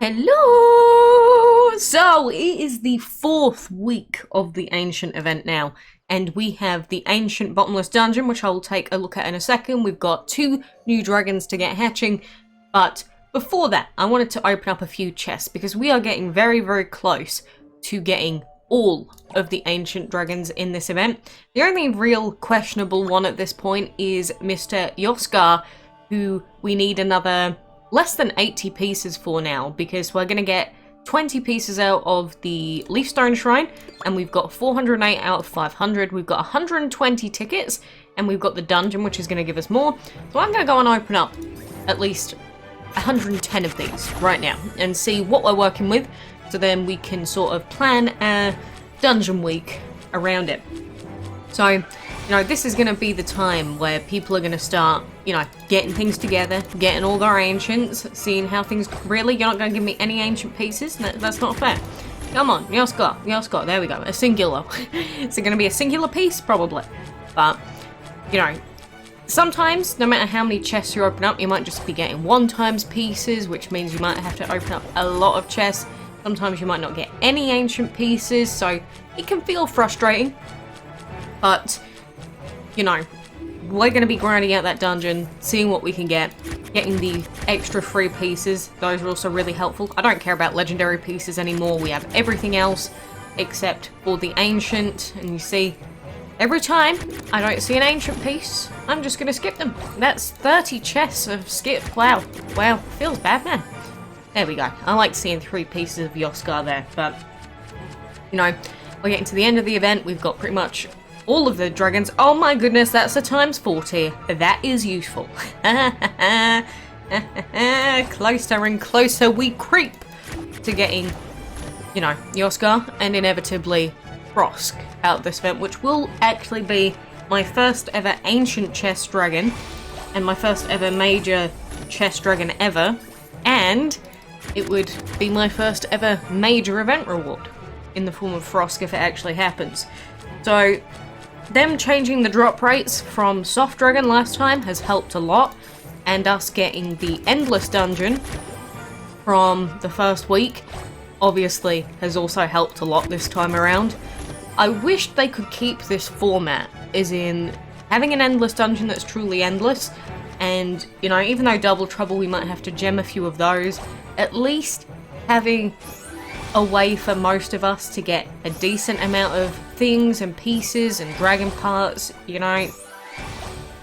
Hello! So, it is the 4th week of the Ancient event now, and we have the Ancient Bottomless Dungeon, which I will take a look at in a second. We've got 2 new dragons to get hatching, but before that, I wanted to open up a few chests, because we are getting very, very close to getting all of the Ancient dragons in this event. The only real questionable one at this point is Mr. Iosghar, who we need another less than 80 pieces for now, because we're going to get 20 pieces out of the Leafstone Shrine, and we've got 408 out of 500. We've got 120 tickets, and we've got the dungeon, which is going to give us more. So I'm going to go and open up at least 110 of these right now and see what we're working with, so then we can sort of plan a dungeon week around it. So, you know, this is going to be the time where people are going to start, you know, getting things together, getting all their ancients, seeing how things... Really? You're not going to give me any ancient pieces? That's not fair. Come on, Iosghar, there we go. A singular. Is it going to be a singular piece? Probably. But, you know, sometimes, no matter how many chests you open up, you might just be getting 1x pieces, which means you might have to open up a lot of chests. Sometimes you might not get any ancient pieces, so it can feel frustrating. But, you know, we're going to be grinding out that dungeon, seeing what we can get, getting the extra free pieces. Those are also really helpful. I don't care about legendary pieces anymore. We have everything else except for the ancient. And you see, every time I don't see an ancient piece, I'm just going to skip them. That's 30 chests of skip. Wow. Wow. Feels bad, man. There we go. I like seeing 3 pieces of Iosghar there. But, you know, we're getting to the end of the event. We've got pretty much all of the dragons. Oh my goodness, that's a times 40. That is useful. Closer and closer we creep to getting, you know, Iosghar and inevitably Frosk out this event, which will actually be my first ever ancient chest dragon and my first ever major chest dragon ever, and it would be my first ever major event reward in the form of Frosk if it actually happens. So them changing the drop rates from Soft Dragon last time has helped a lot, and us getting the Endless Dungeon from the first week obviously has also helped a lot this time around. I wish they could keep this format, as in having an Endless Dungeon that's truly endless, and, you know, even though Double Trouble we might have to gem a few of those, at least having a way for most of us to get a decent amount of things and pieces and dragon parts, you know.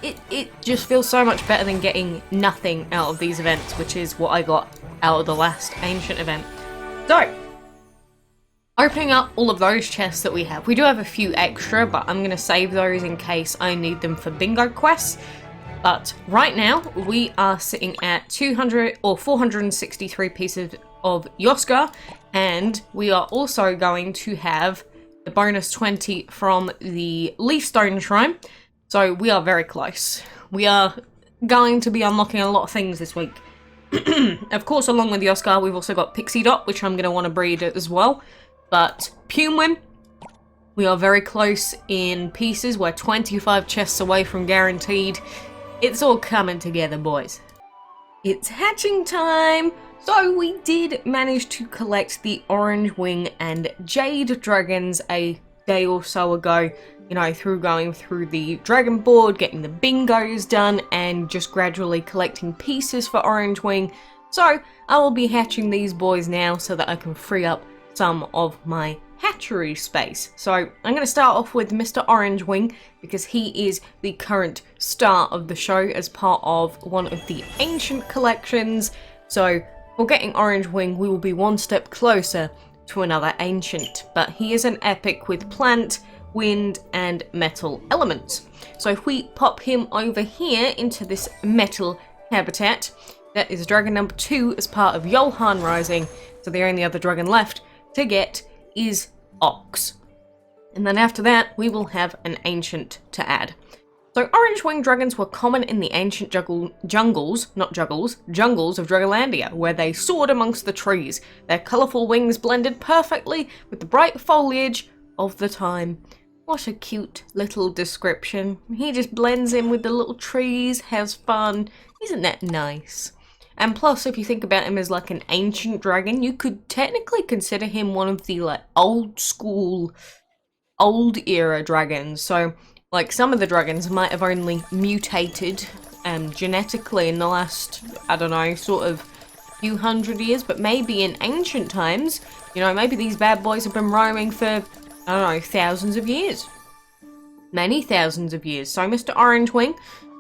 It just feels so much better than getting nothing out of these events, which is what I got out of the last ancient event. So, opening up all of those chests that we have. We do have a few extra, but I'm going to save those in case I need them for bingo quests. But right now, we are sitting at 200 or 463 pieces of Iosghar, and we are also going to have the bonus 20 from the Leafstone Shrine, so we are very close. We are going to be unlocking a lot of things this week. Of course, along with Iosghar, we've also got Pixie Dot, which I'm going to want to breed as well, but Pume, we are very close in pieces. We're 25 chests away from guaranteed. It's all coming together, boys. It's hatching time! So we did manage to collect the Orange Wing and Jade dragons a day or so ago, you know, through going through the dragon board, getting the bingos done, and just gradually collecting pieces for Orange Wing. So I will be hatching these boys now so that I can free up some of my hatchery space. So I'm going to start off with Mr. Orange Wing, because he is the current star of the show as part of one of the ancient collections. So for getting Orange Wing, we will be one step closer to another ancient, but he is an epic with plant, wind, and metal elements. So if we pop him over here into this metal habitat, that is dragon number 2 as part of Iosghar Rising, so the only other dragon left to get is Ox. And then after that, we will have an ancient to add. So orange winged dragons were common in the ancient jungles of Dragonlandia, where they soared amongst the trees. Their colourful wings blended perfectly with the bright foliage of the time. What a cute little description. He just blends in with the little trees, has fun. Isn't that nice? And plus, if you think about him as like an ancient dragon, you could technically consider him one of the like old school, old era dragons. So like some of the dragons might have only mutated genetically in the last, I don't know, sort of few hundred years, but maybe in ancient times, you know, maybe these bad boys have been roaming for, I don't know, thousands of years. Many thousands of years. So Mr. Orange Wing,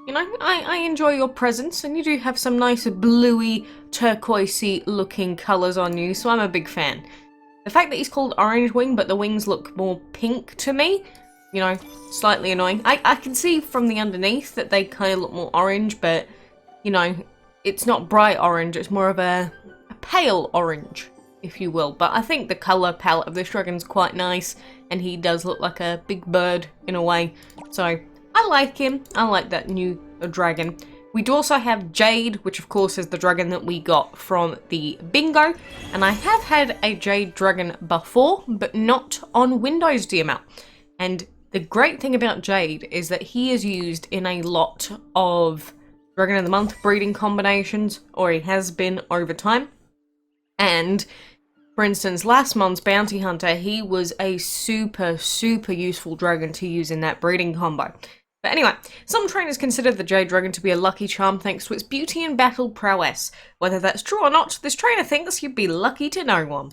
you know, I enjoy your presence, and you do have some nice bluey, turquoisey looking colours on you, so I'm a big fan. The fact that he's called Orange Wing, but the wings look more pink to me, you know, slightly annoying. I can see from the underneath that they kind of look more orange, but, you know, it's not bright orange, it's more of a pale orange, if you will. But I think the colour palette of this dragon's quite nice, and he does look like a big bird in a way. So I like him. I like that new dragon. We do also have Jade, which of course is the dragon that we got from the bingo. And I have had a Jade dragon before, but not on Windows DML. And the great thing about Jade is that he is used in a lot of Dragon of the Month breeding combinations, or he has been over time. And for instance, last month's Bounty Hunter, he was a super useful dragon to use in that breeding combo. But anyway, some trainers consider the Jade Dragon to be a lucky charm thanks to its beauty and battle prowess. Whether that's true or not, this trainer thinks you'd be lucky to know one.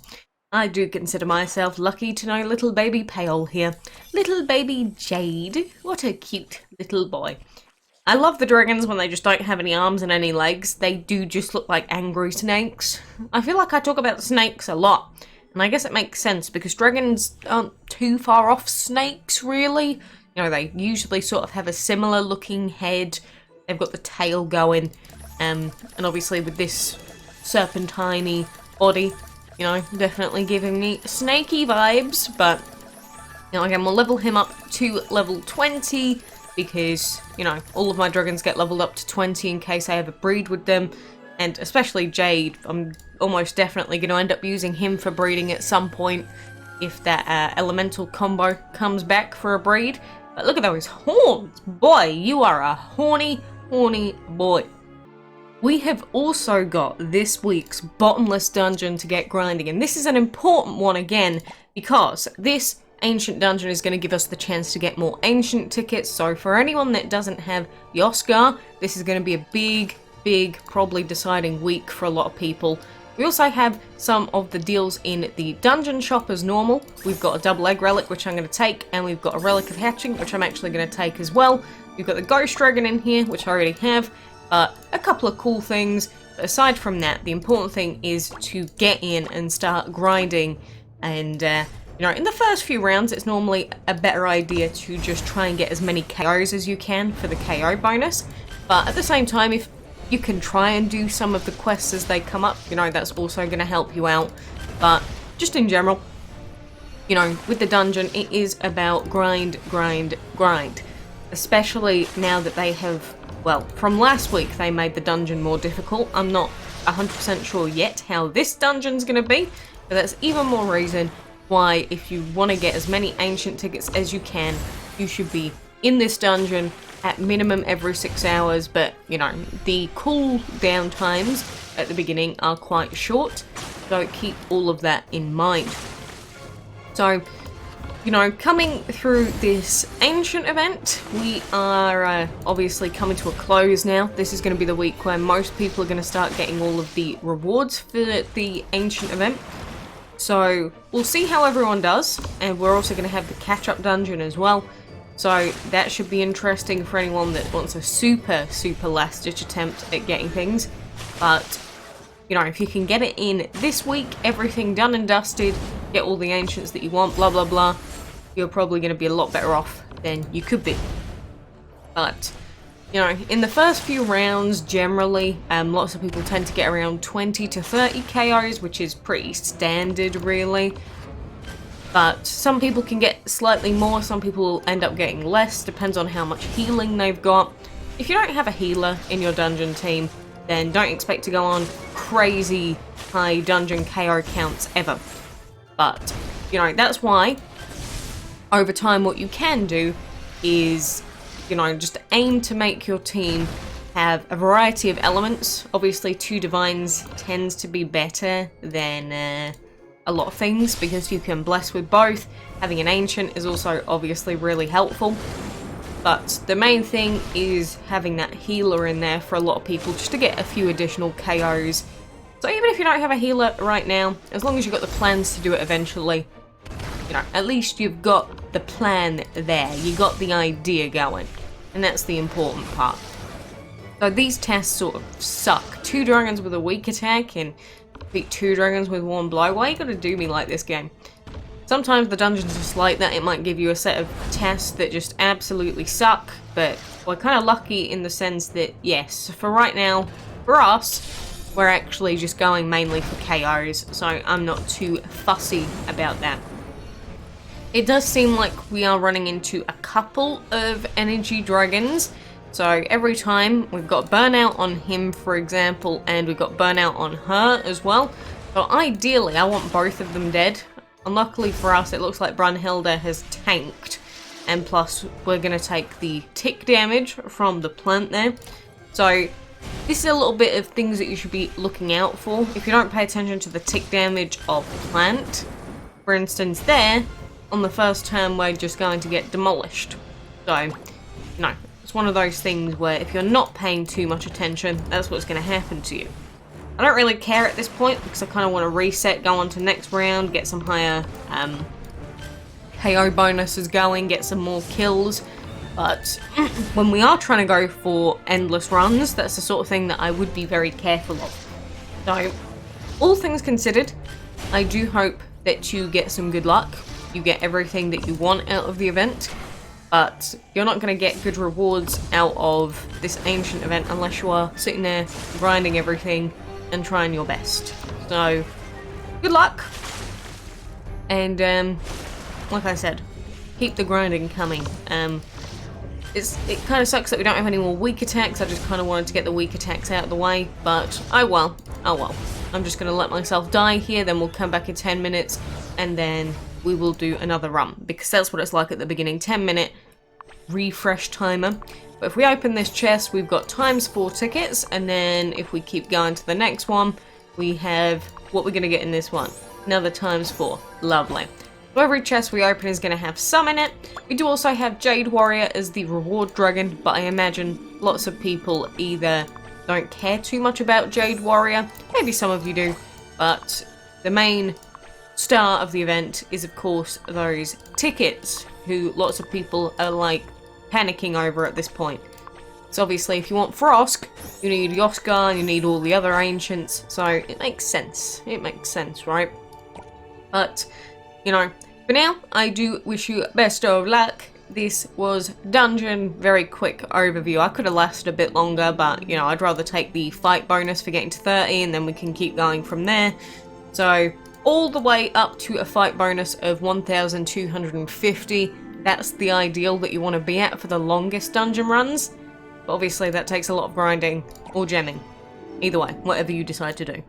I do consider myself lucky to know little baby Pale here. Little baby Jade. What a cute little boy. I love the dragons when they just don't have any arms and any legs. They do just look like angry snakes. I feel like I talk about snakes a lot, and I guess it makes sense because dragons aren't too far off snakes, really. You know, they usually sort of have a similar looking head. They've got the tail going, and obviously with this serpentine body, you know, definitely giving me snaky vibes. But, you know, again, we'll level him up to level 20 because, you know, all of my dragons get leveled up to 20 in case I ever breed with them. And especially Jade, I'm almost definitely going to end up using him for breeding at some point if that elemental combo comes back for a breed. But look at those horns! Boy, you are a horny boy. We have also got this week's bottomless dungeon to get grinding, and this is an important one again because this ancient dungeon is going to give us the chance to get more ancient tickets. So for anyone that doesn't have Iosghar, this is going to be a big, probably deciding week for a lot of people. We also have some of the deals in the dungeon shop as normal. We've got a double egg relic, which I'm going to take, and we've got a relic of hatching, which I'm actually going to take as well. We've got the ghost dragon in here, which I already have, but a couple of cool things. But aside from that, the important thing is to get in and start grinding. And, you know, in the first few rounds, it's normally a better idea to just try and get as many KOs as you can for the KO bonus. But at the same time, if you can try and do some of the quests as they come up, you know, that's also going to help you out. But just in general, you know, with the dungeon, it is about grind. Especially now that they have, well, from last week they made the dungeon more difficult. I'm not 100% sure yet how this dungeon's going to be, but that's even more reason why if you want to get as many ancient tickets as you can, you should be in this dungeon at minimum every 6 hours. But, you know, the cool down times at the beginning are quite short, so keep all of that in mind. So, you know, coming through this ancient event, we are obviously coming to a close now. This is going to be the week where most people are going to start getting all of the rewards for the ancient event. So we'll see how everyone does, and we're also going to have the catch-up dungeon as well. So that should be interesting for anyone that wants a super last-ditch attempt at getting things. But, you know, if you can get it in this week, everything done and dusted, get all the ancients that you want, blah blah blah, you're probably going to be a lot better off than you could be. But, you know, in the first few rounds, generally, lots of people tend to get around 20 to 30 KOs, which is pretty standard, really. But some people can get slightly more, some people will end up getting less, depends on how much healing they've got. If you don't have a healer in your dungeon team, then don't expect to go on crazy high dungeon KO counts ever. But, you know, that's why, over time, what you can do is, you know, just aim to make your team have a variety of elements. Obviously, 2 divines tends to be better than a lot of things because you can bless with both. Having an ancient is also obviously really helpful. But the main thing is having that healer in there for a lot of people just to get a few additional KOs. So even if you don't have a healer right now, as long as you've got the plans to do it eventually, you know, at least you've got the plan there. You got the idea going. And that's the important part. So these tests sort of suck. 2 dragons with a weak attack and beat 2 dragons with 1 blow. Why you gotta do me like this, game? Sometimes the dungeons are just like that. It might give you a set of tests that just absolutely suck. But we're kind of lucky in the sense that, yes, for right now, for us, we're actually just going mainly for KOs. So I'm not too fussy about that. It does seem like we are running into a couple of energy dragons. So every time we've got burnout on him, for example, and we've got burnout on her as well. So ideally, I want both of them dead. Unluckily for us, it looks like Brunhilde has tanked. And plus, we're going to take the tick damage from the plant there. So this is a little bit of things that you should be looking out for. If you don't pay attention to the tick damage of the plant, for instance there, on the first turn we're just going to get demolished. So, no. It's one of those things where if you're not paying too much attention, that's what's going to happen to you. I don't really care at this point because I kind of want to reset, go on to next round, get some higher KO bonuses going, get some more kills. But when we are trying to go for endless runs, that's the sort of thing that I would be very careful of. So, all things considered, I do hope that you get some good luck. You get everything that you want out of the event. But you're not going to get good rewards out of this ancient event unless you are sitting there grinding everything and trying your best. So, good luck. And, like I said, keep the grinding coming. It kind of sucks that we don't have any more weak attacks. I just kind of wanted to get the weak attacks out of the way. But, oh well. I'm just going to let myself die here. Then we'll come back in 10 minutes. And then we will do another run. Because that's what it's like at the beginning. 10-minute refresh timer. But if we open this chest, we've got ×4 tickets, and then if we keep going to the next one, we have what we're going to get in this one. Another ×4. Lovely. So every chest we open is going to have some in it. We do also have Jade Warrior as the reward dragon, but I imagine lots of people either don't care too much about Jade Warrior, maybe some of you do, but the main star of the event is of course those tickets, who lots of people are like panicking over at this point. So obviously if you want Frosk, you need Iosghar, you need all the other ancients, so it makes sense. It makes sense, right? But, you know, for now, I do wish you best of luck. This was Dungeon, very quick overview. I could have lasted a bit longer, but, you know, I'd rather take the fight bonus for getting to 30, and then we can keep going from there. So, all the way up to a fight bonus of 1,250. That's the ideal that you want to be at for the longest dungeon runs. But obviously that takes a lot of grinding or gemming. Either way, whatever you decide to do.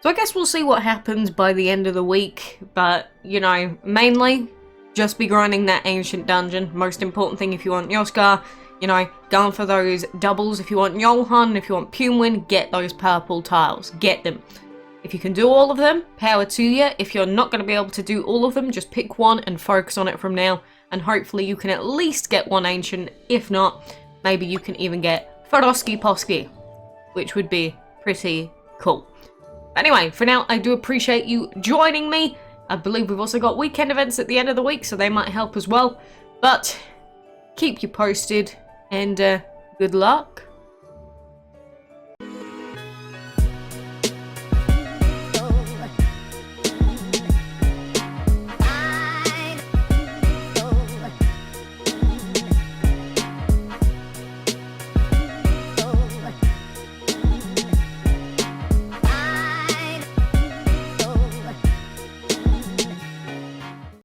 So I guess we'll see what happens by the end of the week. But, you know, mainly just be grinding that ancient dungeon. Most important thing if you want Iosghar, you know, going for those doubles. If you want Johan, if you want Pumwin, get those purple tiles. Get them. If you can do all of them, power to you. If you're not going to be able to do all of them, just pick one and focus on it from now. And hopefully you can at least get one ancient. If not, maybe you can even get Froski Posky, which would be pretty cool. Anyway, for now, I do appreciate you joining me. I believe we've also got weekend events at the end of the week, so they might help as well. But keep you posted, and good luck.